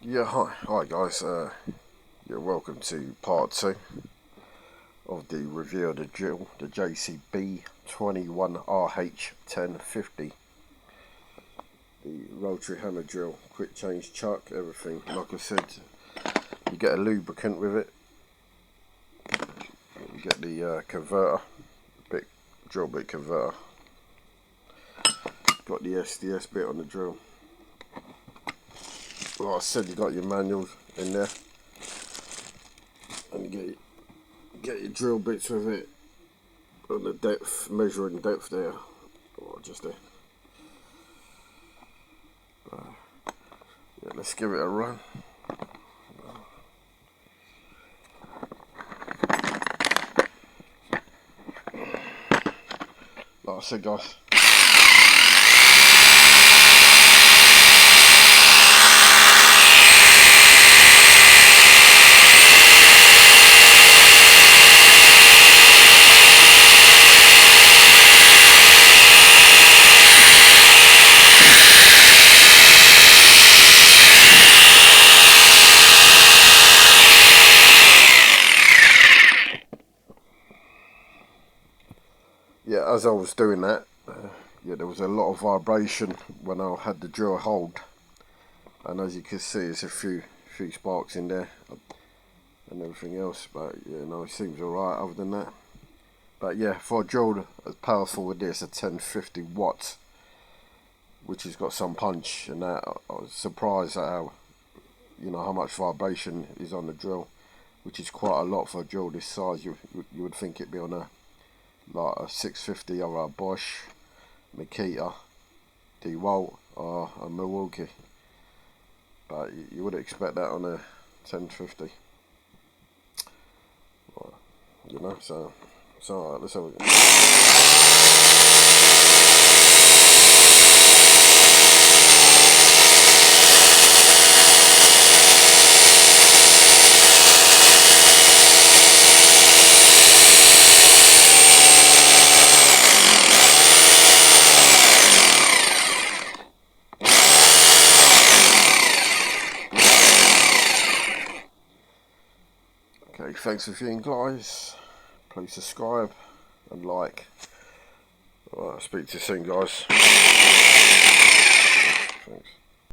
Yeah, hi guys. Welcome to part 2 of the review of the drill, the JCB 21RH1050, the rotary hammer drill, quick change chuck, everything. Like I said, you get a lubricant with it. You get the converter, drill bit converter. Got the SDS bit on the drill. Like I said, you got your manuals in there, and you get your drill bits with it on the depth, measuring depth there, or just there. Yeah, let's give it a run. Like I said, guys. Yeah, as I was doing that, there was a lot of vibration when I had the drill hold, and as you can see, there's a few sparks in there and everything else. But it seems alright other than that. But yeah, for a drill as powerful with this, a 1050 watts, which has got some punch and that, I was surprised at how much vibration is on the drill, which is quite a lot for a drill this size. You would think it'd be on a 650 or a Bosch, Makita, DeWalt or a Milwaukee, but you would expect that on a 1050. So it's alright. Let's have a go. Okay, thanks for viewing, guys. Please subscribe and like. Alright, I'll speak to you soon, guys. Thanks.